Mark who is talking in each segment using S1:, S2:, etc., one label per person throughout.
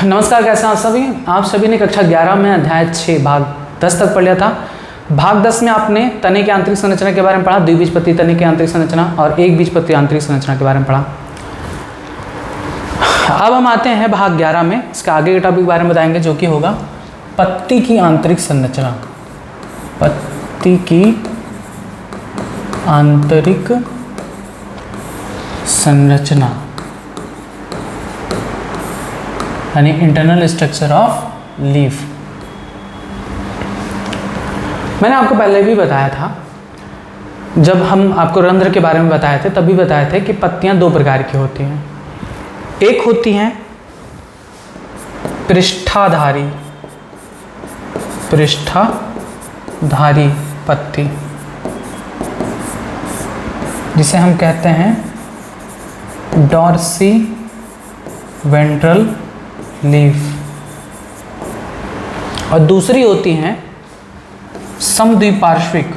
S1: नमस्कार, कैसे हैं आप सभी। आप सभी ने कक्षा 11 में अध्याय 6 भाग 10 तक पढ़ लिया था। भाग 10 में आपने तने की आंतरिक संरचना के बारे में पढ़ा, द्विबीजपत्री तने की आंतरिक संरचना और एक बीजपत्री आंतरिक संरचना के बारे में पढ़ा। अब हम आते हैं भाग 11 में, इसके आगे के टॉपिक के बारे में बताएंगे, जो कि होगा पत्ती की आंतरिक संरचना। पत्ती की आंतरिक संरचना यानी इंटरनल स्ट्रक्चर ऑफ लीफ। मैंने आपको पहले भी बताया था, जब हम आपको रंध्र के बारे में बताए थे तब भी बताए थे कि पत्तियां दो प्रकार की होती हैं। एक होती हैं पृष्ठाधारी पत्ती, जिसे हम कहते हैं डॉर्सी वेंट्रल लीफ, और दूसरी होती हैं समद्विपार्श्विक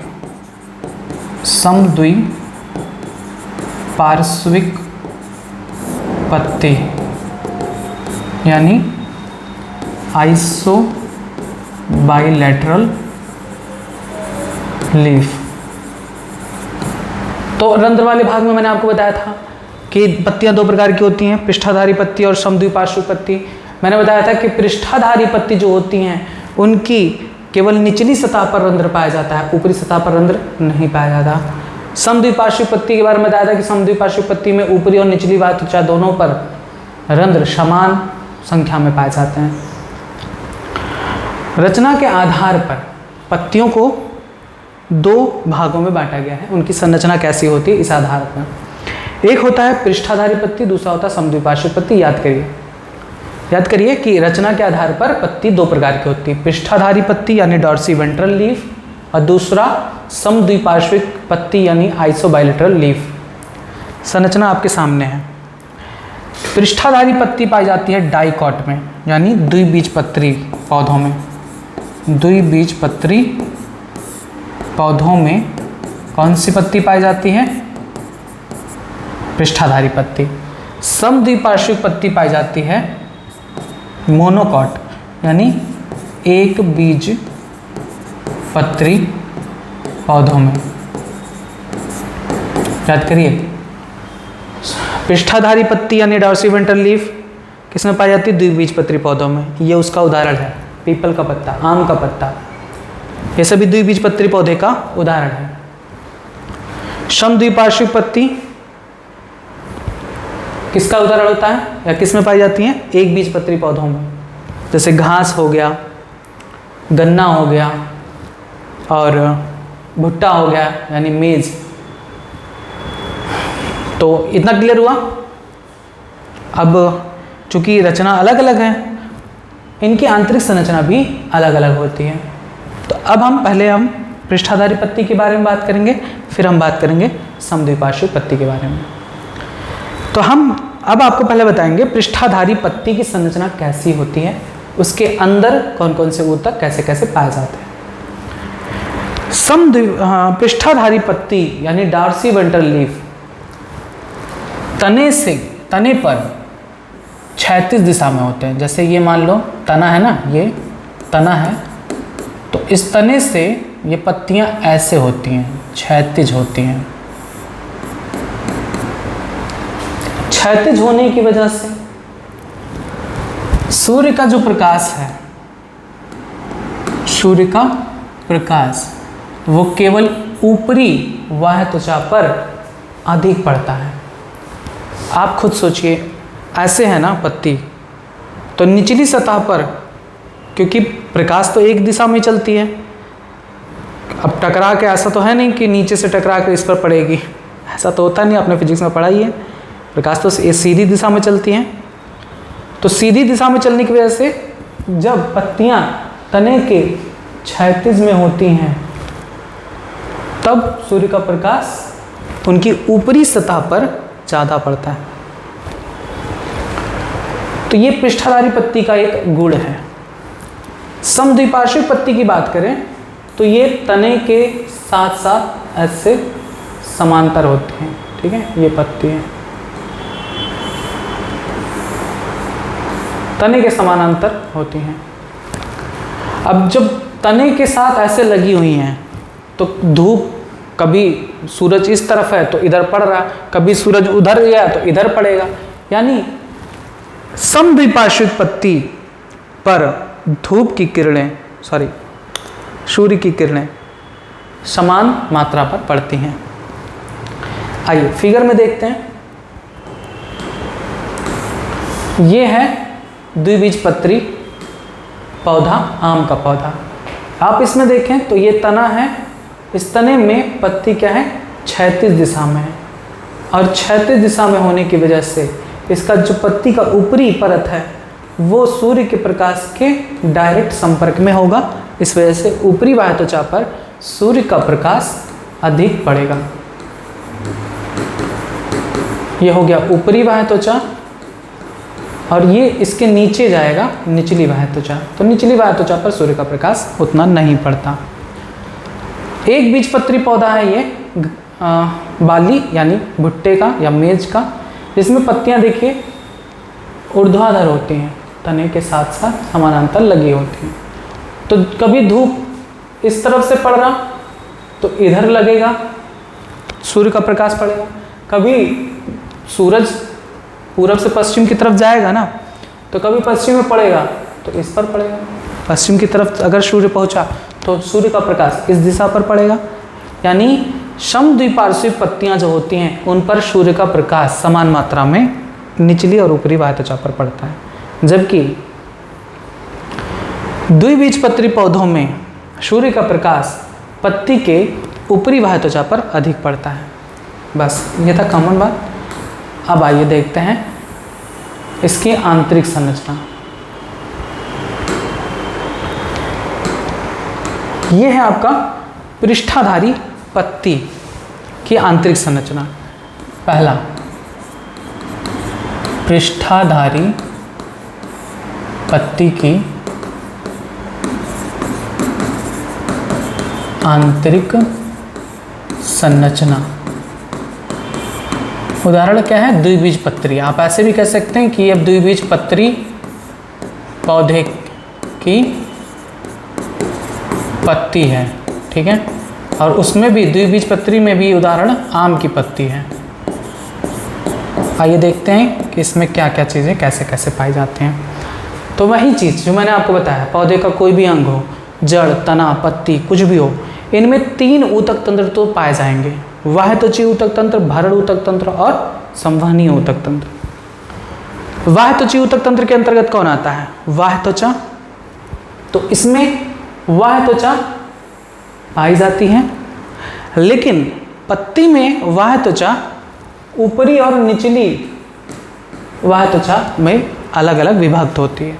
S1: पत्ती यानी आइसोबाइलेटरल लीफ। तो रंध्र वाले भाग में मैंने आपको बताया था कि पत्तियां दो प्रकार की होती हैं, पृष्ठाधारी पत्ती और समद्विपार्श्विक पत्ती। मैंने बताया था कि पृष्ठाधारी पत्ती जो होती हैं उनकी केवल निचली सतह पर रंध्र पाया जाता है, ऊपरी सतह पर रंध्र नहीं पाया जाता। समद्विपार्श्विक पत्ती के बारे में बताया था कि समद्विपार्श्विक पत्ती में ऊपरी और निचली वातुचा दोनों पर रंध्र समान संख्या में पाए जाते हैं। रचना के आधार पर पत्तियों को दो भागों में बांटा गया है। उनकी संरचना कैसी होती है इस आधार पर, एक होता है पृष्ठाधारी पत्ती, दूसरा होता है समद्विपार्श्विक पत्ती। याद करिए कि रचना के आधार पर पत्ती दो प्रकार की होती है, पृष्ठाधारी पत्ती यानी डॉर्सी वेंट्रल लीफ और दूसरा समद्विपार्श्विक पत्ती यानी आइसोबाइलेटरल लीफ। संरचना आपके सामने है। पृष्ठाधारी पत्ती पाई जाती है डाइकॉट में यानी द्विबीजपत्री पौधों में। द्विबीजपत्री पौधों में कौन सी पत्ती पाई जाती है? पृष्ठाधारी पत्ती। समद्विपार्श्विक पत्ती पाई जाती है मोनोकॉट यानी एक बीज पत्री पौधों में। याद करिए, पृष्ठाधारी पत्ती यानी डॉर्सी वेंट्रल लीफ किसमें पाई जाती है? द्विबीजपत्री पौधों में। ये उसका उदाहरण है, पीपल का पत्ता, आम का पत्ता, ये सभी द्विबीजपत्री पौधे का उदाहरण है। समद्विपार्श्विक पत्ती किसका उदाहरण होता है या किसमें पाई जाती हैं? एक बीजपत्री पौधों में, जैसे घास हो गया, गन्ना हो गया और भुट्टा हो गया यानी मेज। तो इतना क्लियर हुआ। अब चूंकि रचना अलग अलग है, इनकी आंतरिक संरचना भी अलग अलग होती है। तो अब हम पृष्ठाधारी पत्ती के बारे में बात करेंगे, फिर हम बात करेंगे समद्विपार्श्विक पत्ती के बारे में। तो हम अब आपको पहले बताएंगे पृष्ठाधारी पत्ती की संरचना कैसी होती है, उसके अंदर कौन कौन से ऊतक कैसे कैसे पाए जाते हैं। पृष्ठाधारी पत्ती यानी डॉर्सी वेंट्रल लीफ तने पर क्षैतिज दिशा में होते हैं। जैसे ये मान लो तना है ना, ये तना है, तो इस तने से ये पत्तियां ऐसे होती हैं, क्षैतिज होती हैं। क्षैतिज होने की वजह से सूर्य का जो प्रकाश है, सूर्य का प्रकाश वो केवल ऊपरी वातुचा पर अधिक पड़ता है। आप खुद सोचिए, ऐसे है ना पत्ती, तो निचली सतह पर क्योंकि प्रकाश तो एक दिशा में चलती है, अब टकरा के ऐसा तो है नहीं कि नीचे से टकरा के इस पर पड़ेगी, ऐसा तो होता नहीं, आपने फिजिक्स में पढ़ा ही है। प्रकाश तो सीधी दिशा में चलती हैं, तो सीधी दिशा में चलने की वजह से जब पत्तियां तने के क्षैतिज में होती हैं तब सूर्य का प्रकाश उनकी ऊपरी सतह पर ज़्यादा पड़ता है। तो ये पृष्ठाधारी पत्ती का एक गुण है। समद्विपार्श्विक पत्ती की बात करें तो ये तने के साथ साथ ऐसे समांतर होते हैं। ठीक है, ये पत्ती है। तने के समानांतर होती हैं। अब जब तने के साथ ऐसे लगी हुई हैं तो धूप, कभी सूरज इस तरफ है तो इधर पड़ रहा, कभी सूरज उधर गया तो इधर पड़ेगा, यानी समद्विपार्श्विक पत्ती पर धूप की किरणें, सूर्य की किरणें समान मात्रा पर पड़ती हैं। आइए फिगर में देखते हैं। ये है द्विबीजपत्री पौधा, आम का पौधा। आप इसमें देखें तो ये तना है, इस तने में पत्ती क्या है, क्षैतिज दिशा में है, और क्षैतिज दिशा में होने की वजह से इसका जो पत्ती का ऊपरी परत है वो सूर्य के प्रकाश के डायरेक्ट संपर्क में होगा। इस वजह से ऊपरी बाह्य त्वचा पर सूर्य का प्रकाश अधिक पड़ेगा। यह हो गया ऊपरी बाह्य त्वचा, और ये इसके नीचे जाएगा निचली बाह्य त्वचा। तो निचली बाह्य त्वचा पर सूर्य का प्रकाश उतना नहीं पड़ता। एक बीजपत्री पौधा है ये, बाली यानी भुट्टे का या मेज का, जिसमें पत्तियां देखिए ऊर्ध्वाधर होती हैं, तने के साथ साथ समानांतर लगी होती हैं। तो कभी धूप इस तरफ से पड़ रहा तो इधर लगेगा, सूर्य का प्रकाश पड़ेगा, कभी सूरज पूरब से पश्चिम की तरफ जाएगा ना, तो कभी पश्चिम में पड़ेगा तो इस पर पड़ेगा। पश्चिम की तरफ अगर सूर्य पहुंचा तो सूर्य का प्रकाश इस दिशा पर पड़ेगा। यानी समद्विपार्श्विक पत्तियां जो होती हैं उन पर सूर्य का प्रकाश समान मात्रा में निचली और ऊपरी बाह्य त्वचा पर पड़ता है, जबकि द्विबीजपत्री पौधों में सूर्य का प्रकाश पत्ती के ऊपरी बाह्य त्वचा पर अधिक पड़ता है। बस ये था कॉमन बात। अब आइए देखते हैं इसकी आंतरिक संरचना। ये है आपका पृष्ठाधारी पत्ती की आंतरिक संरचना। पहला, पृष्ठाधारी पत्ती की आंतरिक संरचना। उदाहरण क्या है, द्विबीजपत्री। आप ऐसे भी कह सकते हैं कि यह द्विबीजपत्री पौधे की पत्ती है, ठीक है। और उसमें भी द्विबीजपत्री में भी उदाहरण आम की पत्ती है। आइए देखते हैं कि इसमें क्या क्या चीज़ें कैसे कैसे पाई जाती हैं। तो वही चीज़ जो मैंने आपको बताया, पौधे का कोई भी अंग हो, जड़, तना, पत्ती, कुछ भी हो, इनमें 3 ऊतक तंत्र तो पाए जाएंगे, बाह्यत्वचीय ऊतक तंत्र, भरण ऊतक तंत्र और संवहनीय ऊतक तंत्र। बाह्यत्वचीय ऊतक तंत्र के अंतर्गत कौन आता है, बाह्य त्वचा। तो इसमें बाह्य त्वचा पाई जाती है, लेकिन पत्ती में बाह्य त्वचा ऊपरी और निचली बाह्य त्वचा में अलग अलग विभक्त होती है।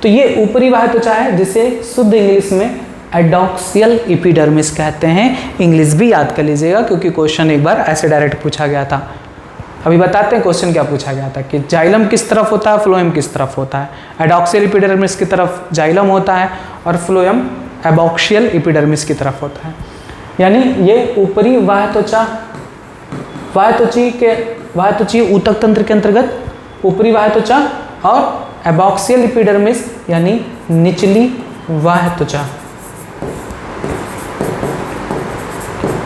S1: तो ये ऊपरी बाह्य त्वचा है जिसे शुद्ध इंग्लिश में एडॉक्सियल एपिडर्मिस कहते हैं। इंग्लिश भी याद कर लीजिएगा क्योंकि क्वेश्चन एक बार ऐसे डायरेक्ट पूछा गया था। अभी बताते हैं क्वेश्चन क्या पूछा गया था कि जाइलम किस तरफ होता है, फ्लोएम किस तरफ होता है। एडॉक्सियल एपिडर्मिस की तरफ जाइलम होता है और फ्लोएम एबॉक्सियल एपिडर्मिस की तरफ होता है। यानी ये ऊपरी बाह्य त्वचा, बाह्यत्वचीय ऊतक तंत्र के अंतर्गत ऊपरी बाह्य त्वचा और एबॉक्सियल एपिडर्मिस यानी निचली बाह्य त्वचा,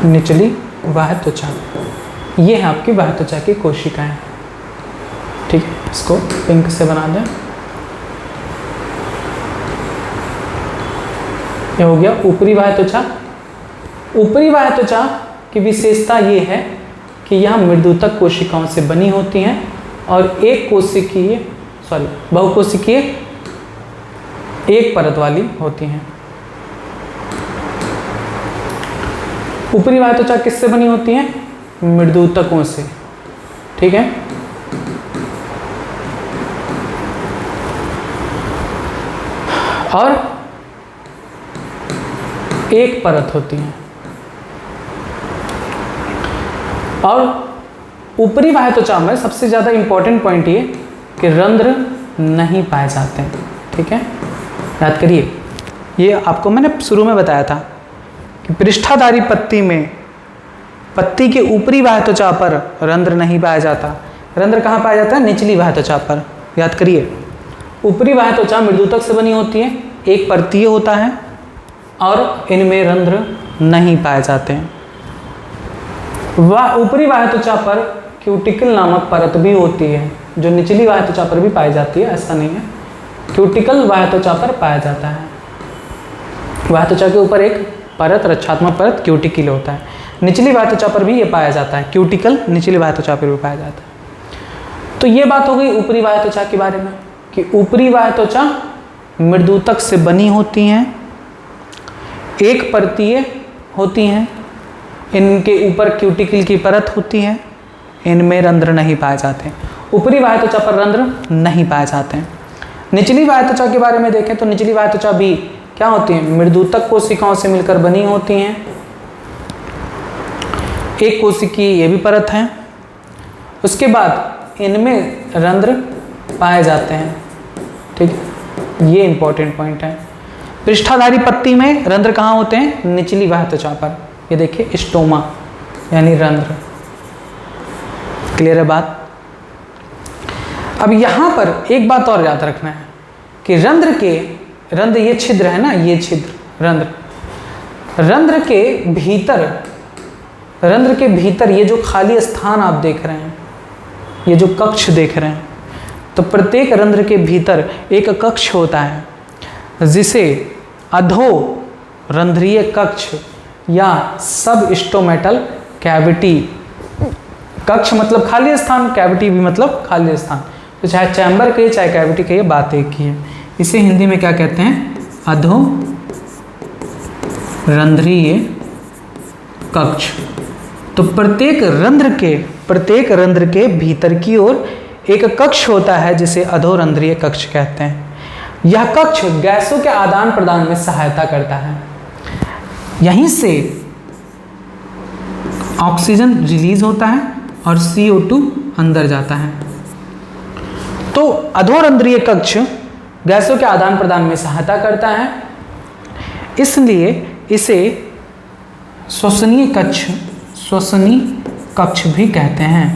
S1: निचली बाह्य त्वचा। ये है आपकी बाह्य त्वचा की कोशिकाएं, ठीक है। इसको पिंक से बना दें। ये हो गया ऊपरी बाह्य त्वचा। ऊपरी बाह्य त्वचा की विशेषता ये है कि यह मृदुतक कोशिकाओं से बनी होती हैं और बहुकोशिकीय एक परत वाली होती हैं। ऊपरी बाह्य त्वचा किससे बनी होती है, मृदुतकों से, ठीक है। और एक परत होती है। और ऊपरी बाह्य त्वचा में सबसे ज़्यादा इंपॉर्टेंट पॉइंट ये कि रंध्र नहीं पाए जाते हैं, ठीक है। याद करिए, ये आपको मैंने शुरू में बताया था कि पृष्ठाधारी पत्ती में पत्ती के ऊपरी बाह्य त्वचा पर रंध्र नहीं पाया जाता। रंध्र कहाँ पाया जाता है, निचली बाह्य त्वचा पर। याद करिए, ऊपरी बाह्य त्वचा मृदुतक से बनी होती है, एक परतीय होता है और इनमें रंध्र नहीं पाए जाते हैं। ऊपरी बाह्य त्वचा पर क्यूटिकल नामक परत भी होती है, जो निचली बाह्य त्वचा पर भी पाई जाती है, ऐसा नहीं है। क्यूटिकल बाह्य त्वचा पर पाया जाता है। बाह्य त्वचा के ऊपर एक परत, रक्षात्मक परत क्यूटिकल होता है। निचली बाह्य त्वचा पर भी ये पाया जाता है, क्यूटिकल निचली बाह्य त्वचा पर भी पाया जाता है। तो ये बात हो गई ऊपरी बाह्य त्वचा के बारे में कि ऊपरी बाह्य त्वचा मृदुतक से बनी होती हैं, एक परतीय होती हैं, इनके ऊपर क्यूटिकल की परत होती है, इनमें रंध्र नहीं पाए जाते। ऊपरी बाह्य त्वचा पर रंध्र नहीं पाए जाते हैं। निचली बाह्य त्वचा के बारे में देखें तो निचली बाह्य त्वचा भी क्या होती है, मृदुतक कोशिकाओं से मिलकर बनी होती हैं। एक कोशिकी ये भी परत है। उसके बाद इनमें रंध्र पाए जाते हैं। ठीक है, ये इंपॉर्टेंट पॉइंट है। पृष्ठाधारी पत्ती में रंध्र कहाँ होते हैं, निचली बाह्य त्वचा पर। ये देखिए स्टोमा यानी रंध्र। क्लियर है बात। अब यहाँ पर एक बात और याद रखना है कि रंध्र ये छिद्र है ना, ये छिद्र रंध्र के भीतर ये जो खाली स्थान आप देख रहे हैं, ये जो कक्ष देख रहे हैं, तो प्रत्येक रंध्र के भीतर एक कक्ष होता है जिसे अधोरंध्रीय कक्ष या सब स्टोमेटल कैविटी, कक्ष मतलब खाली स्थान, कैविटी भी मतलब खाली स्थान, तो चाहे चैम्बर कहिए चाहे कैविटी कहिए, बात एक ही है। इसे हिंदी में क्या कहते हैं, अधोरंध्रीय कक्ष। तो प्रत्येक रंध्र के भीतर की ओर एक कक्ष होता है जिसे अधोरंध्रीय कक्ष कहते हैं। यह कक्ष गैसों के आदान प्रदान में सहायता करता है। यहीं से ऑक्सीजन रिलीज होता है और CO2 अंदर जाता है। तो अधोरंध्रीय कक्ष गैसों के आदान प्रदान में सहायता करता है, इसलिए इसे श्वसनीय कक्ष भी कहते हैं।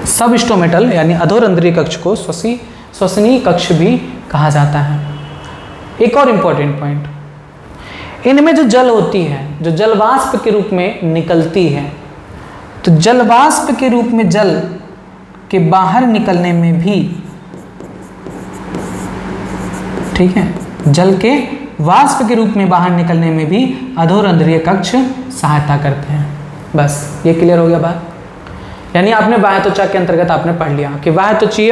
S1: सब स्टोमेटल यानी अधोरंध्रीय कक्ष को श्वसनीय कक्ष भी कहा जाता है। एक और इंपॉर्टेंट पॉइंट, इनमें जो जल होती है, जो जलवाष्प के रूप में निकलती है, तो जलवाष्प के रूप में जल के बाहर निकलने में भी, ठीक है, जल के वाष्प के रूप में बाहर निकलने में भी अधोरंध्रीय कक्ष सहायता करते हैं। बस ये क्लियर हो गया बात। यानी आपने बाह्य त्वचा के अंतर्गत आपने पढ़ लिया कि बाह्य त्वचीय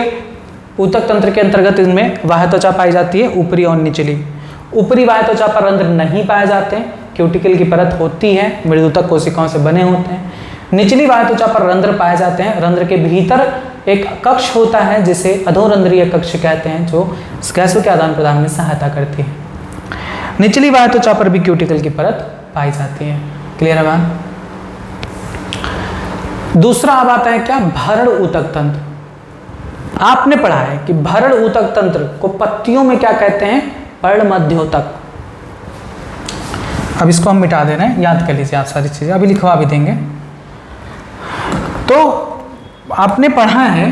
S1: ऊतक तंत्र के अंतर्गत इनमें बाह्य त्वचा पाई जाती है, ऊपरी और निचली। ऊपरी बाह्य त्वचा पर रंध्र नहीं पाए जाते, क्यूटिकल की परत होती है, मृदुतक कोशिकाओं से बने होते हैं। निचली बाह्य त्वचा पर रंध्र पाए जाते हैं। रंध्र के भीतर एक कक्ष होता है जिसे अधोरंध्रीय कक्ष कहते हैं, जो गैसों के आदान प्रदान में सहायता करती है। निचली बाह्य त्वचा पर भी क्यूटिकल की परत पाई जाती है। क्लियर है बात। दूसरा अब आता है क्या, भरण ऊतक तंत्र। आपने पढ़ा है कि भरण ऊतक तंत्र को पत्तियों में क्या कहते हैं, पर्णमध्योतक। अब इसको हम मिटा दे रहे हैं, याद कर लीजिए आप सारी चीजें, अभी लिखवा भी देंगे। तो आपने पढ़ा है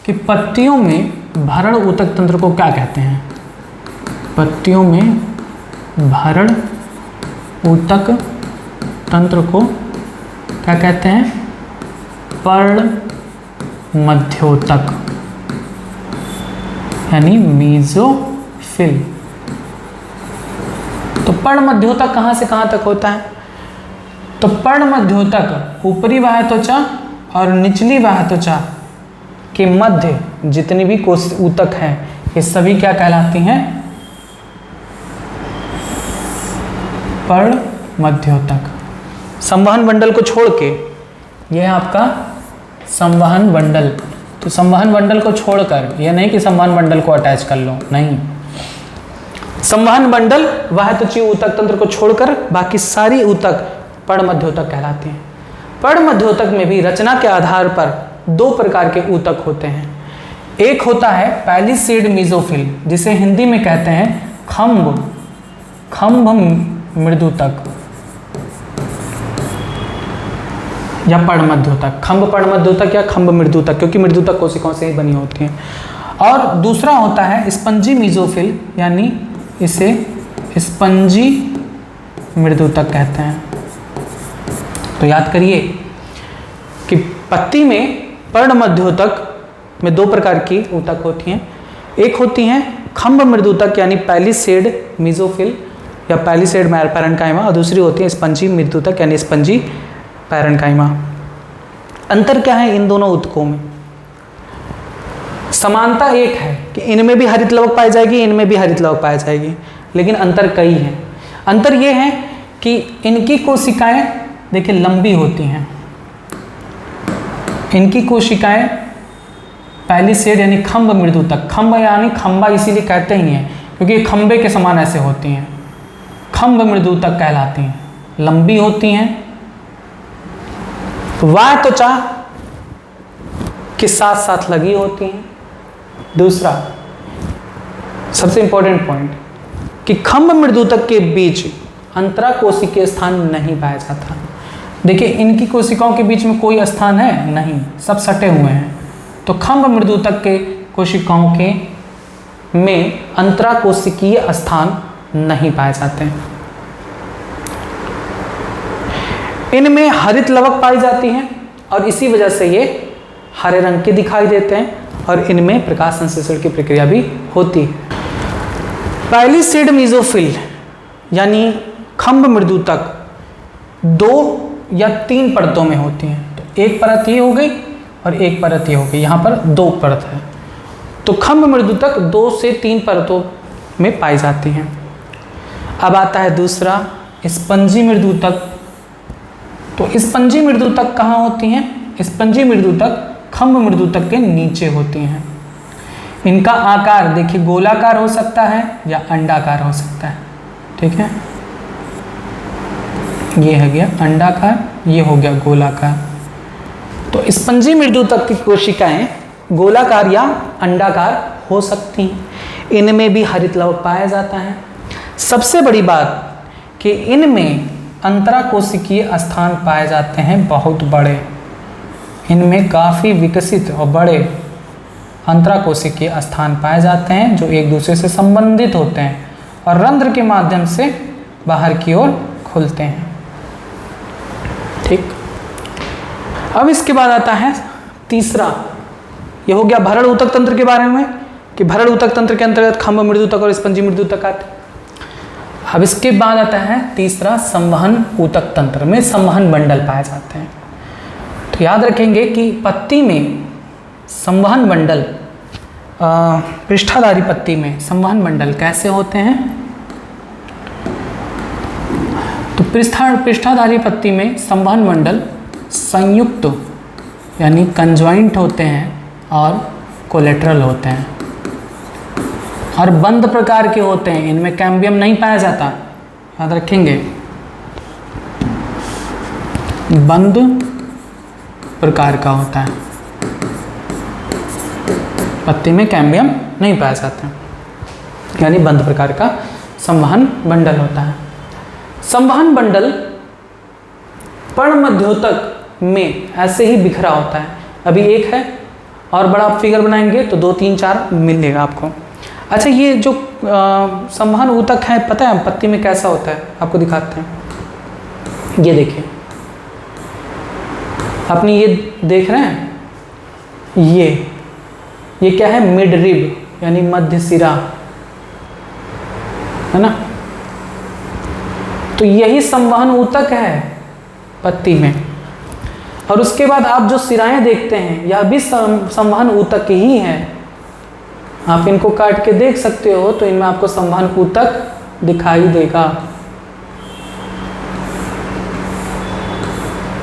S1: कि पत्तियों में भरण ऊतक तंत्र को क्या कहते हैं, पत्तियों में भरण ऊतक तंत्र को क्या कहते हैं, पर्णमध्योतक यानी मीजोफिल। तो पर्णमध्योतक कहाँ से कहाँ तक होता है, तो पर्णमध्योतक ऊपरी बाह्य त्वचा और निचली बाह्य त्वचा के मध्य जितनी भी कोश ऊतक हैं, ये सभी क्या कहलाती हैं, पर्णमध्योतक। संवहन बंडल को छोड़ के, यह है आपका संवहन बंडल। तो संवहन बंडल को छोड़कर, यह नहीं कि संवहन बंडल को अटैच कर लो, नहीं, संवहन बंडल बाह्य त्वचीय ऊतक तंत्र को छोड़कर बाकी सारी ऊतक पर्णमध्योतक कहलाती हैं। पर्णमध्योतक में भी रचना के आधार पर दो प्रकार के ऊतक होते हैं। एक होता है पैलिसेड मीजोफिल, जिसे हिंदी में कहते हैं खम्भ मृदुतक या पर्णमध्योतक। खम्भ पर्णमध्योतक या खम्भ मृदुतक, क्योंकि मृदुतक कोशिकाओं से ही बनी होती हैं। और दूसरा होता है स्पंजी मीजोफिल, यानी इसे स्पंजी मृदुतक कहते हैं। तो याद करिए कि पत्ती में पर्ण मध्योतक में दो प्रकार की ऊतक होती हैं। एक होती हैं खम्भ मृदुतक यानी पैलिसेड मीजोफिल या पैलिसेड पैरेन्काइमा, और दूसरी होती है स्पंजी मृदुतक यानी स्पंजी पैरेन्काइमा। अंतर क्या है इन दोनों ऊतकों में? समानता एक है कि इनमें भी हरित लवक पाई जाएगी, इनमें भी हरित लवक पाई जाएगी, लेकिन अंतर कई हैं। अंतर ये है कि इनकी कोशिकाएं देखिए लंबी होती हैं, इनकी कोशिकाएं पैलिसेड यानी खम्भ मृदुतक, खम्भ यानी खंबा इसीलिए कहते ही हैं क्योंकि खंबे के समान ऐसे होती हैं, खम्भ मृदुतक कहलाती हैं, लंबी होती हैं, वाय त्वचा के साथ साथ लगी होती हैं। दूसरा सबसे इंपॉर्टेंट पॉइंट कि खम्भ मृदुतक के बीच अंतराकोशिकीय स्थान नहीं पाया जाता। देखिए इनकी कोशिकाओं के बीच में कोई स्थान है नहीं, सब सटे हुए हैं। तो खम्भ मृदुतक के कोशिकाओं के में अंतराकोशिकीय स्थान नहीं पाए जाते हैं। इनमें हरित लवक पाई जाती हैं और इसी वजह से ये हरे रंग के दिखाई देते हैं, और इनमें प्रकाश संश्लेषण की प्रक्रिया भी होती है। पैलिसेड मीजोफिल यानी खम्भ मृदुतक 2 या 3 परतों में होती हैं। तो एक परत ये हो गई और एक परत ये हो गई, यहाँ पर 2 परत है। तो खम्भ मृदुतक 2 से 3 परतों में पाई जाती हैं। अब आता है दूसरा स्पंजी मृदुतक। तो स्पंजी मृदुतक कहाँ होती हैं? स्पंजी मृदुतक खम्भ मृदुतक के नीचे होती हैं। इनका आकार देखिए गोलाकार हो सकता है या अंडाकार हो सकता है, ठीक है। ये है गया अंडाकार, ये हो गया गोलाकार। तो स्पंजी मृदुतक की कोशिकाएं गोलाकार या अंडाकार हो सकती हैं। इनमें भी हरित लवक पाया जाता है। सबसे बड़ी बात कि इनमें अंतराकोशिकीय स्थान पाए जाते हैं बहुत बड़े, इनमें काफ़ी विकसित और बड़े अंतराकोशिकीय स्थान पाए जाते हैं जो एक दूसरे से संबंधित होते हैं और रंध्र के माध्यम से बाहर की ओर खुलते हैं, ठीक। अब इसके बाद आता है तीसरा, ये हो गया भरण ऊतक तंत्र के बारे में कि भरण ऊतक तंत्र के अंतर्गत खम्भ मृदुतक और स्पंजी मृदुतक आते हैं। अब इसके बाद आता है तीसरा संवहन ऊतक तंत्र में संवहन मंडल पाए जाते हैं। तो याद रखेंगे कि पत्ती में संवहन मंडल, पृष्ठाधारी पत्ती में संवहन मंडल कैसे होते हैं? तो पृष्ठाधारी पत्ती में संवहन मंडल संयुक्त यानी कंजॉइंट होते हैं और कोलेटरल होते हैं और बंद प्रकार के होते हैं। इनमें कैम्बियम नहीं पाया जाता, याद रखेंगे, बंद प्रकार का होता है। पत्ती में कैम्बियम नहीं पाया जाता, यानी बंद प्रकार का संवहन मंडल होता है। संवहन मंडल पर्ण मध्योतक में ऐसे ही बिखरा होता है। अभी एक है और बड़ा आप फिगर बनाएंगे तो 2, 3, 4 मिलेगा आपको। अच्छा, ये जो संवहन ऊतक है पता है पत्ती में कैसा होता है? आपको दिखाते हैं। ये देखिए, अपनी ये देख रहे हैं, ये क्या है? मिड रिब यानी मध्य सिरा, है ना। तो यही संवहन ऊतक है पत्ती में। और उसके बाद आप जो सिराएं देखते हैं यह भी संवहन ऊतक ही है। आप इनको काट के देख सकते हो तो इनमें आपको संवहन ऊतक दिखाई देगा।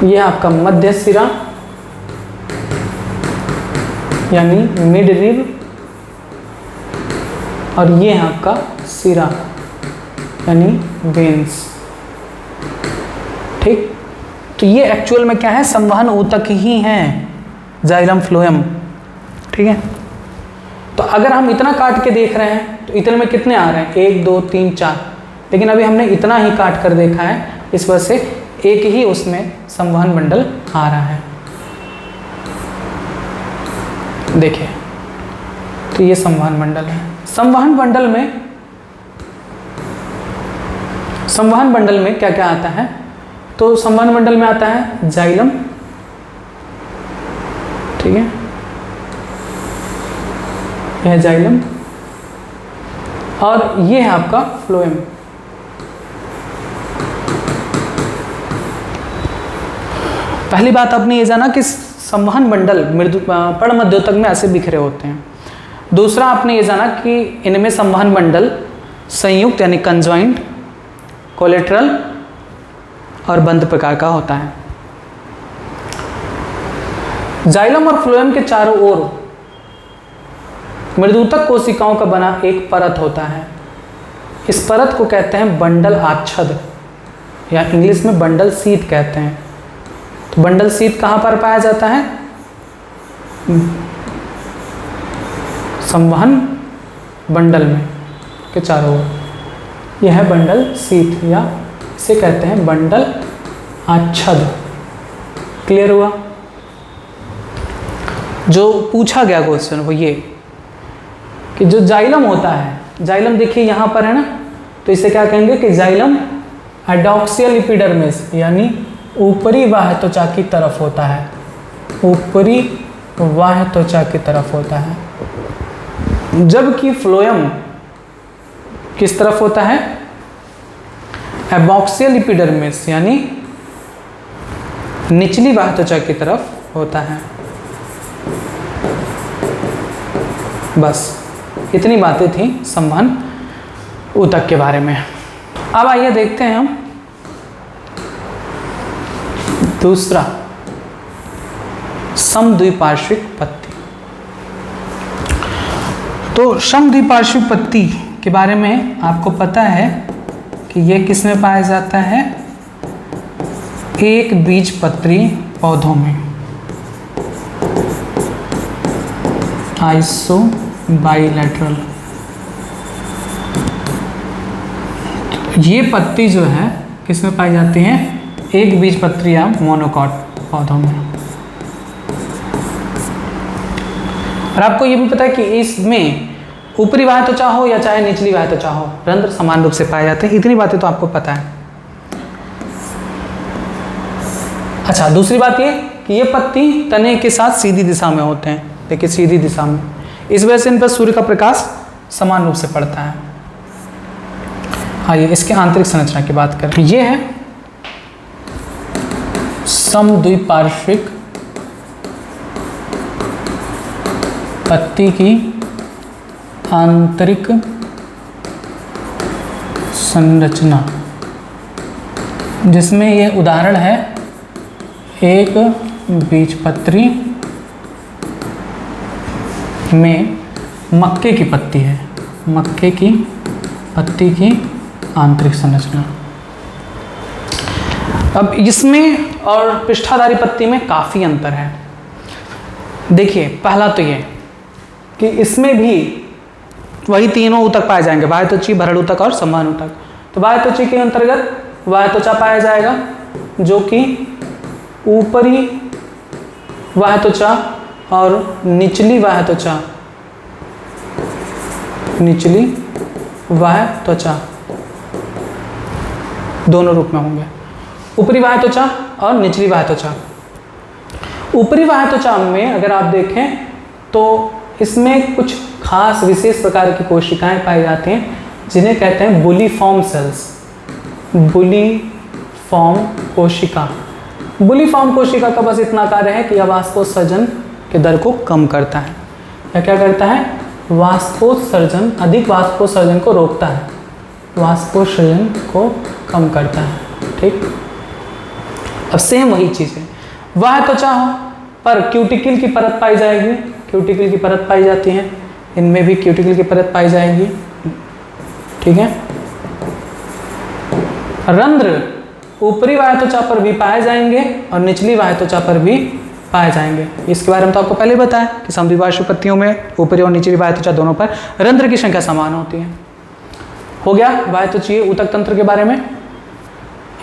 S1: यह आपका मध्य सिरा यानी मिड रिब और ये है आपका सिरा यानी वेन्स, ठीक। तो ये एक्चुअल में क्या है? संवहन ऊतक ही हैं, जाइलम फ्लोएम, ठीक है। तो अगर हम इतना काट के देख रहे हैं तो इतने में कितने आ रहे हैं? 1, 2, 3, 4, लेकिन अभी हमने इतना ही काट कर देखा है, इस वजह से एक ही उसमें संवहन मंडल आ रहा है। देखिए, तो ये संवहन मंडल है। संवहन मंडल में क्या क्या आता है? तो संवहन मंडल में आता है जाइलम, ठीक है, यह है जाइलम, और ये है आपका फ्लोएम। पहली बात आपने ये जाना कि संवहन मंडल पर्णमध्योतक में ऐसे बिखरे होते हैं। दूसरा आपने ये जाना कि इनमें संवहन मंडल संयुक्त यानी कंजॉइंट, कोलेटरल और बंद प्रकार का होता है। जाइलम और फ्लोएम के चारों ओर मृदुतक कोशिकाओं का बना एक परत होता है। इस परत को कहते हैं बंडल आच्छद, या इंग्लिश में बंडल शीथ कहते हैं। तो बंडल शीथ कहाँ पर पाया जाता है? संवहन बंडल में के चारों ओर। यह है बंडल शीथ, या इसे कहते हैं बंडल आच्छद। क्लियर हुआ? जो पूछा गया क्वेश्चन वो ये कि जो जाइलम होता है, जाइलम देखिए यहाँ पर है ना, तो इसे क्या कहेंगे कि जाइलम एडॉक्सियल एपिडर्मिस यानी ऊपरी बाह्य त्वचा की तरफ होता है, ऊपरी बाह्य त्वचा की तरफ होता है। जबकि फ्लोएम किस तरफ होता है? एबॉक्सियल एपिडर्मिस यानी निचली बाह्य त्वचा की तरफ होता है। बस इतनी बातें थी संवहन ऊतक के बारे में। अब आइए देखते हैं हम दूसरा, समद्विपार्श्विक पत्ती। तो समद्विपार्श्विक पत्ती के बारे में आपको पता है कि यह किस में पाया जाता है? एक बीजपत्री पौधों में, आइसोबाइलेटरल। ये पत्ती जो है किस में पाई जाती है? एक बीजपत्री या मोनोकॉट पौधों में। और आपको ये भी पता है कि इसमें ऊपरी बाह्य त्वचा हो या चाहे निचली बाह्य त्वचा हो, रंध्र समान रूप से पाए जाते हैं। इतनी बातें तो आपको पता है। अच्छा, दूसरी बात ये कि ये पत्ती तने के साथ सीधी दिशा में होते हैं। देखिए सीधी दिशा में, इस वजह से इन पर सूर्य का प्रकाश समान रूप से पड़ता है। आइए इसके आंतरिक संरचना की बात करें। ये है समद्विपार्श्विक पत्ती की आंतरिक संरचना, जिसमें ये उदाहरण है एक बीजपत्री में मक्के की पत्ती है, मक्के की पत्ती की आंतरिक संरचना। अब इसमें और पृष्ठाधारी पत्ती में काफ़ी अंतर है। देखिए पहला तो ये कि इसमें भी वही तीनों ऊतक पाए जाएंगे, बाह्य त्वची, भरल ऊतक और संवहन ऊतक। तो बाह्य त्वची के अंतर्गत बाह्य त्वचा पाया जाएगा, जो कि ऊपरी बाह्य त्वचा और निचली बाह्य त्वचा, निचली बाह्य त्वचा दोनों रूप में होंगे। ऊपरी बाह्य त्वचा और निचली बाह्य त्वचा। ऊपरी बाह्य त्वचा में अगर आप देखें तो इसमें कुछ खास विशेष प्रकार की कोशिकाएं पाई जाती हैं, जिन्हें कहते हैं बुलीफॉर्म सेल्स। बुलीफॉर्म कोशिका। बुलीफॉर्म कोशिका का बस इतना कार्य है कि यह वाष्पोत्सर्जन के दर को कम करता है। यह क्या करता है? वाष्पोत्सर्जन, अधिक वाष्पोत्सर्जन को रोकता है, वाष्पोत्सर्जन को कम करता है। ठीक, अब सेम वही चीज़ है। वह त्वचा पर क्यूटिकल की परत पाई जाएगी, क्यूटिकल की परत पाई जाती है, इनमें भी क्यूटिकल की परत पाई जाएगी। ठीक है, रंध्र ऊपरी बाह्य त्वचा पर भी पाए जाएंगे और निचली बाह्य त्वचा पर भी पाए जाएंगे। इसके बारे में तो आपको पहले बताया कि समद्विपार्श्विक पत्तियों में ऊपरी और निचली बाह्य त्वचा दोनों पर रंध्र की संख्या समान होती है। हो गया बाह्य त्वचीय ऊतक तंत्र के बारे में।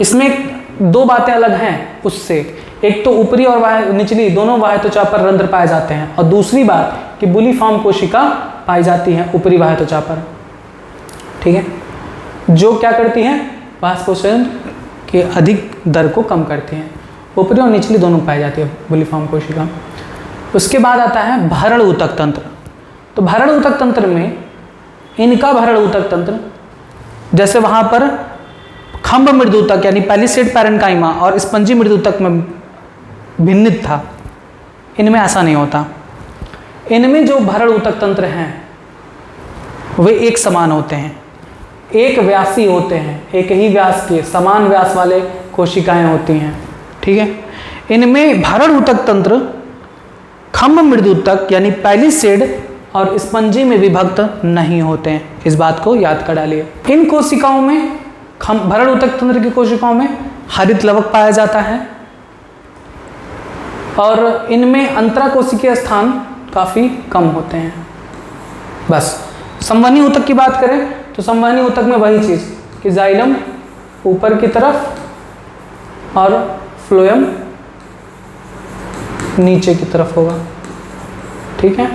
S1: इसमें दो बातें अलग हैं उससे, एक तो ऊपरी और निचली दोनों बाह्य त्वचा पर रंध्र पाए जाते हैं, और दूसरी बात कि बुलीफॉर्म कोशिका पाई जाती हैं ऊपरी बाह्य त्वचा पर, ठीक है, जो क्या करती हैं, वाष्पोषण के अधिक दर को कम करती हैं। ऊपरी और निचली दोनों पाई जाती है बुलिफॉर्म कोशिका। उसके बाद आता है भरण ऊतक तंत्र। तो भरण ऊतक तंत्र में इनका भरण ऊतक तंत्र, जैसे वहाँ पर खम्भ मृदुतक यानी पैलिसेड पैरेन्काइमा और स्पंजी मृदुतक में भिन्नित था, इनमें ऐसा नहीं होता। इनमें जो भरण ऊतक तंत्र हैं वे एक समान होते हैं, एक व्यासी होते हैं, एक ही व्यास के समान व्यास वाले कोशिकाएं होती हैं, ठीक है। इनमें भरण ऊतक तंत्र खम्भ मृदुतक यानी पैलिसेड और स्पंजी में विभक्त नहीं होते हैं, इस बात को याद कर डालिए। इन कोशिकाओं में भरण ऊतक तंत्र की कोशिकाओं में हरित लवक पाया जाता है और इनमें अंतराकोशिकीय स्थान काफ़ी कम होते हैं। बस संवहनी ऊतक की बात करें तो संवहनी ऊतक में वही चीज़ कि जाइलम ऊपर की तरफ और फ्लोएम नीचे की तरफ होगा, ठीक है।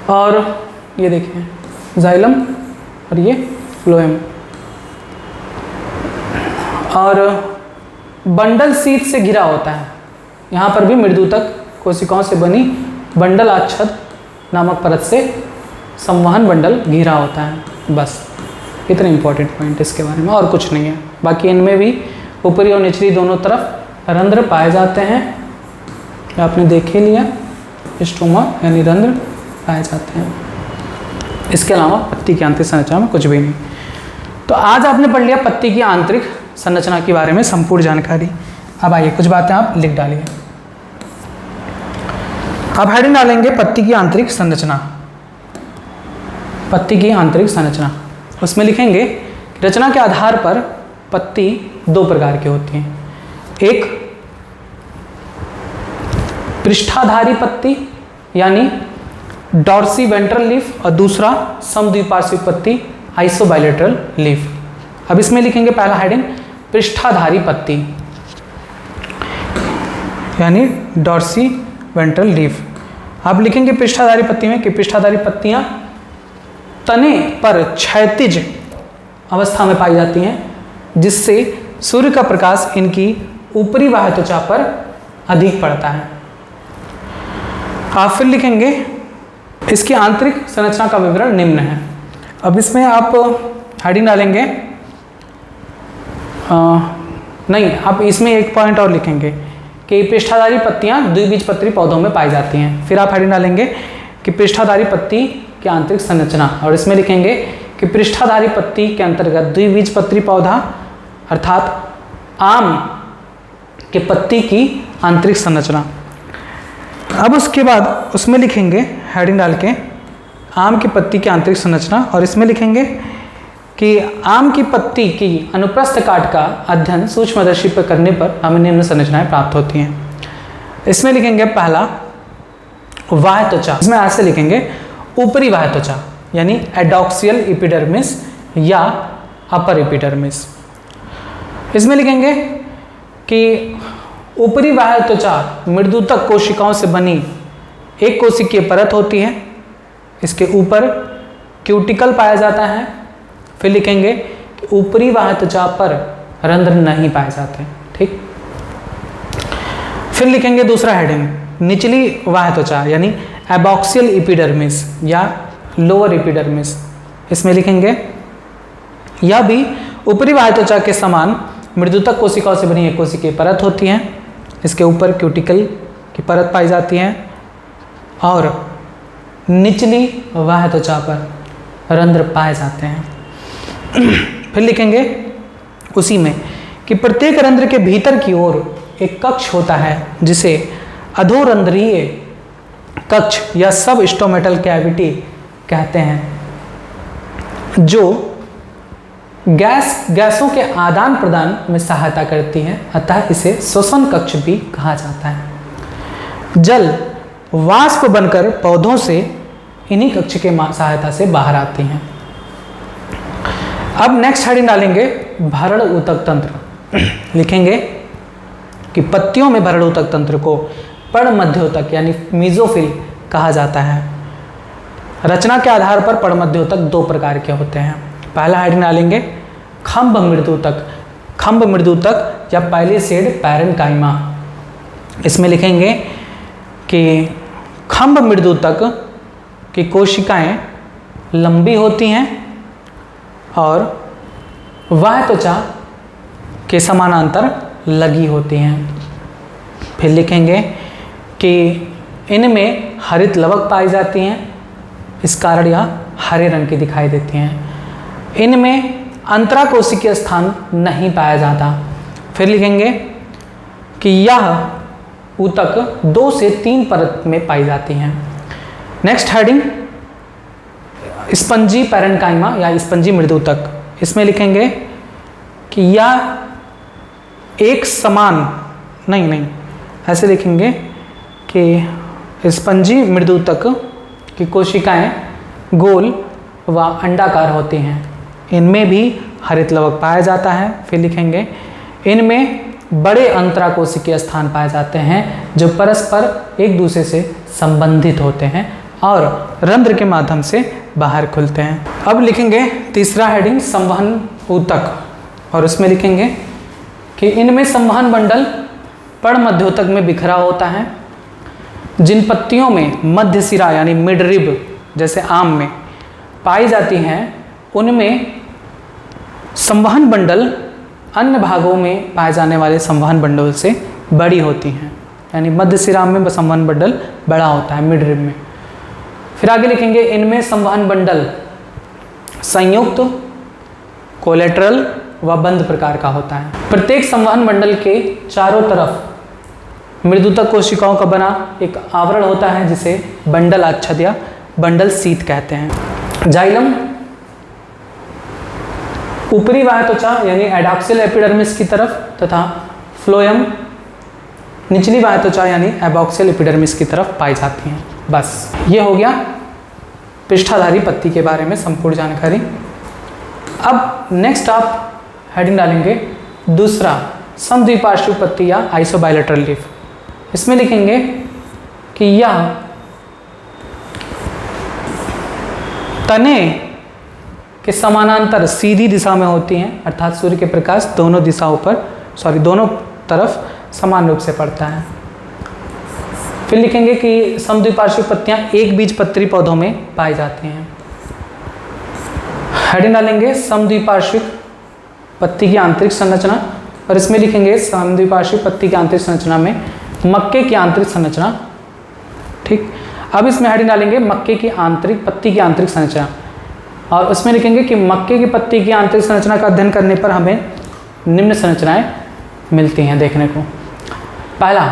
S1: और ये देखिए जाइलम और ये फ्लोएम, और बंडल शीत से घिरा होता है। यहाँ पर भी मृदुतक कोशिकाओं से बनी बंडल आच्छद नामक परत से संवहन बंडल घिरा होता है। बस इतने इंपॉर्टेंट पॉइंट इसके बारे में, और कुछ नहीं है। बाकी इनमें भी ऊपरी और निचली दोनों तरफ रंध्र पाए जाते हैं, आपने देख ही लिया, स्ट्रोमा यानी रंध्र पाए जाते हैं। इसके अलावा पत्ती की आंतरिक संरचना में कुछ भी नहीं। तो आज आपने पढ़ लिया पत्ती की आंतरिक संरचना के बारे में संपूर्ण जानकारी। अब आइए कुछ बातें आप लिख डालिए। अब हेडिंग डालेंगे पत्ती की आंतरिक संरचना। पत्ती की आंतरिक संरचना, उसमें लिखेंगे रचना के आधार पर पत्ती दो प्रकार की होती हैं। एक पृष्ठाधारी पत्ती यानी डॉर्सी वेंट्रल लीफ और दूसरा समद्विपार्श्विक पत्ती आइसोबाइलेटरल लीफ। अब इसमें लिखेंगे पहला हेडिंग पृष्ठाधारी पत्ती यानी डॉर्सी वेंट्रल लीफ। आप लिखेंगे पृष्ठाधारी पत्ती में कि पृष्ठाधारी पत्तियां तने पर क्षैतिज अवस्था में पाई जाती हैं, जिससे सूर्य का प्रकाश इनकी ऊपरी बाह्य त्वचा पर अधिक पड़ता है। आप फिर लिखेंगे इसकी आंतरिक संरचना का विवरण निम्न है। अब इसमें आप हेडिंग डालेंगे नहीं, आप इसमें एक पॉइंट और लिखेंगे कि पृष्ठाधारी पत्तियां द्विबीजपत्री पौधों में पाई जाती हैं। फिर आप हेडिंग डालेंगे कि पृष्ठाधारी पत्ती की आंतरिक संरचना, और इसमें लिखेंगे कि पृष्ठाधारी पत्ती के अंतर्गत द्विबीजपत्री पौधा अर्थात आम के पत्ती की आंतरिक संरचना। अब उसके बाद उसमें लिखेंगे हेडिंग डाल के आम की पत्ती की आंतरिक संरचना, और इसमें लिखेंगे कि आम की पत्ती की अनुप्रस्थ काट का अध्ययन सूक्ष्मदर्शी पर करने पर हमें निम्न संरचनाएं प्राप्त होती हैं। इसमें लिखेंगे पहला बाह्य त्वचा, इसमें ऐसे लिखेंगे ऊपरी बाह्य त्वचा यानी एडॉक्सियल एपिडर्मिस या अपर एपिडर्मिस। इसमें लिखेंगे कि ऊपरी बाह्य त्वचा मृदुतक कोशिकाओं से बनी एक कोशिकीय परत होती है, इसके ऊपर क्यूटिकल पाया जाता है। फिर लिखेंगे कि ऊपरी बाह्य त्वचा पर रंध्र नहीं पाए जाते, ठीक। फिर लिखेंगे दूसरा हेडिंग निचली बाह्य त्वचा यानी एबॉक्सियल एपिडर्मिस या लोअर एपिडर्मिस। इसमें लिखेंगे यह भी ऊपरी बाह्य त्वचा के समान मृदुतक कोशिकाओं से बनी एक कोशिकीय परत होती है, इसके ऊपर क्यूटिकल की परत पाई जाती है और निचली बाह्य त्वचा पर रंध्र पाए जाते हैं। फिर लिखेंगे उसी में कि प्रत्येक रंध्र के भीतर की ओर एक कक्ष होता है जिसे अधोरंध्रीय कक्ष या सब स्टोमेटल कैविटी कहते हैं, जो गैसों के आदान प्रदान में सहायता करती है, अतः इसे श्वसन कक्ष भी कहा जाता है। जल वाष्प बनकर पौधों से इन्हीं कक्ष के सहायता से बाहर आती हैं। अब नेक्स्ट हेडिंग डालेंगे भरण ऊतक तंत्र। लिखेंगे कि पत्तियों में भरण ऊतक तंत्र को पर्णमध्योतक यानी मीजोफिल कहा जाता है। रचना के आधार पर पर्णमध्योतक दो प्रकार के होते हैं। पहला हेडिंग डालेंगे खम्भ मृदुतक, खम्भ मृदुतक या पैलिसेड पैरेन्काइमा। इसमें लिखेंगे कि खम्भ मृदुतक की कोशिकाएं लंबी होती हैं और वह त्वचा के समानांतर लगी होती हैं। फिर लिखेंगे कि इनमें हरित लवक पाई जाती हैं, इस कारण यह हरे रंग की दिखाई देती हैं। इनमें अंतराकोशिकीय स्थान नहीं पाया जाता। फिर लिखेंगे कि यह ऊतक 2 से 3 परत में पाई जाती हैं। नेक्स्ट हेडिंग स्पंजी पैरेन्काइमा या स्पंजी मृदुतक। इसमें लिखेंगे कि यह एक समान नहीं ऐसे लिखेंगे कि स्पंजी मृदुतक की कोशिकाएं गोल व अंडाकार होती हैं। इनमें भी हरित लवक पाया जाता है। फिर लिखेंगे इनमें बड़े अंतराकोशिकीय स्थान पाए जाते हैं जो परस्पर एक दूसरे से संबंधित होते हैं और रंध्र के माध्यम से बाहर खुलते हैं। अब लिखेंगे तीसरा हेडिंग संवहन ऊतक और उसमें लिखेंगे कि इनमें संवहन मंडल पर्णमध्योतक में बिखरा होता है। जिन पत्तियों में मध्य सिरा यानी मिड रिब जैसे आम में पाई जाती हैं उनमें संवहन मंडल अन्य भागों में पाए जाने वाले संवहन मंडल से बड़ी होती हैं, यानी मध्य सिरा में संवहन मंडल बड़ा होता है मिड रिब में। फिर आगे लिखेंगे इनमें संवहन मंडल संयुक्त, कोलेटरल व बंद प्रकार का होता है। प्रत्येक संवहन मंडल के चारों तरफ मृदुतक कोशिकाओं का बना एक आवरण होता है जिसे बंडल आच्छद या बंडल शीत कहते हैं। जाइलम ऊपरी बाह्य त्वचा यानी एडॉक्सियल एपिडर्मिस की तरफ तथा फ्लोएम निचली बाह्य त्वचा यानी एबॉक्सियल एपिडर्मिस की तरफ पाई जाती हैं। बस ये हो गया पृष्ठाधारी पत्ती के बारे में संपूर्ण जानकारी। अब नेक्स्ट आप हेडिंग डालेंगे दूसरा समद्विपार्श्विक पत्ती या आइसोबाइलेटरल लीफ। इसमें लिखेंगे कि यह तने के समानांतर सीधी दिशा में होती हैं, अर्थात सूर्य के प्रकाश दोनों दिशाओं पर दोनों तरफ समान रूप से पड़ता है। फिर लिखेंगे कि समद्विपार्श्विक पत्तियां एक बीजपत्री पौधों में पाई जाती हैं। हेडिंग डालेंगे समद्विपार्श्विक पत्ती की आंतरिक संरचना और इसमें लिखेंगे समद्विपार्श्विक पत्ती की आंतरिक संरचना में मक्के की आंतरिक संरचना। ठीक, अब इसमें हेडिंग डालेंगे मक्के की पत्ती की आंतरिक संरचना और उसमें लिखेंगे कि मक्के की पत्ती की आंतरिक संरचना का अध्ययन करने पर हमें निम्न संरचनाएं मिलती हैं देखने को। पहला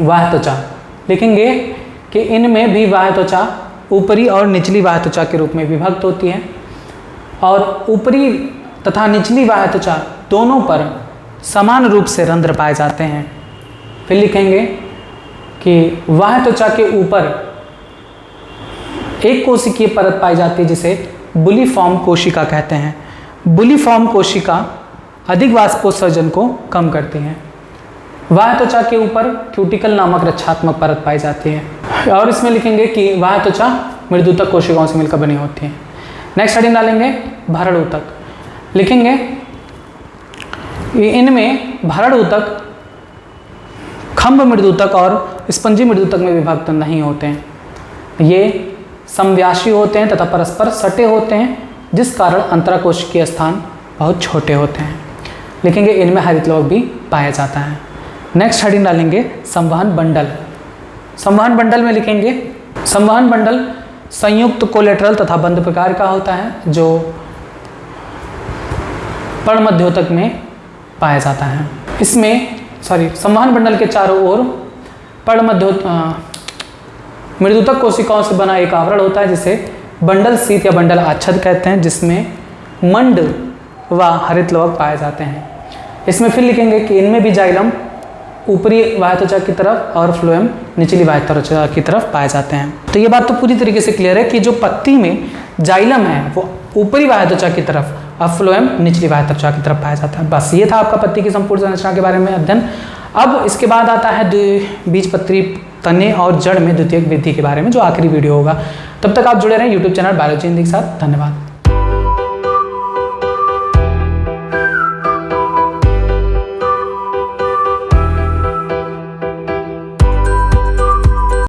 S1: बाह्य त्वचा, लिखेंगे कि इनमें भी बाह्य त्वचा ऊपरी और निचली बाह्य त्वचा के रूप में विभक्त होती है और ऊपरी तथा निचली बाह्य त्वचा दोनों पर समान रूप से रंध्र पाए जाते हैं। फिर लिखेंगे कि बाह्य त्वचा के ऊपर एक कोशिकीय परत पाई जाती है जिसे बुलिफॉर्म कोशिका कहते हैं। बुलिफॉर्म कोशिका अधिक वाष्पोत्सर्जन को कम करती हैं। बाह्य त्वचा के ऊपर क्यूटिकल नामक रक्षात्मक परत पाई जाती है और इसमें लिखेंगे कि बाह्य त्वचा मृदुतक कोशिकाओं से मिलकर बनी होती है। नेक्स्ट हेडिंग डालेंगे भरण ऊतक, लिखेंगे इनमें भरण ऊतक खम्भ मृदुतक और स्पंजी मृदुतक में विभक्त नहीं होते हैं। ये समव्यासी होते हैं तथा परस्पर सटे होते हैं जिस कारण अंतराकोशिकीय स्थान बहुत छोटे होते हैं। लिखेंगे इनमें हरित लवक भी पाया जाता है। नेक्स्ट हेडिंग डालेंगे संवहन बंडल। संवहन बंडल में लिखेंगे संवहन बंडल संयुक्त, कोलेटरल तथा बंद प्रकार का होता है जो पर्णमध्योतक में पाया जाता है। इसमें संवहन बंडल के चारों ओर मृदुतक कोशिकाओं से बना एक आवरण होता है जिसे बंडल शीत या बंडल आच्छद कहते हैं जिसमें मंड व हरित लवक पाए जाते हैं। इसमें फिर लिखेंगे कि इनमें भी जाइलम ऊपरी बाह्य त्वचा की तरफ और फ्लोएम निचली बाह्य त्वचा की तरफ पाए जाते हैं। तो ये बात तो पूरी तरीके से क्लियर है कि जो पत्ती में जाइलम है वो ऊपरी बाह्य त्वचा की तरफ और फ्लोएम निचली बाह्य त्वचा की तरफ पाया जाता है। बस ये था आपका पत्ती की संपूर्ण संरचना के बारे में अध्ययन। अब इसके बाद आता है द्विबीजपत्री तने और जड़ में द्वितीयक वृद्धि के बारे में, जो आखिरी वीडियो होगा। तब तक आप जुड़े रहें यूट्यूब चैनल बायोलॉजी हिंदी के साथ। धन्यवाद।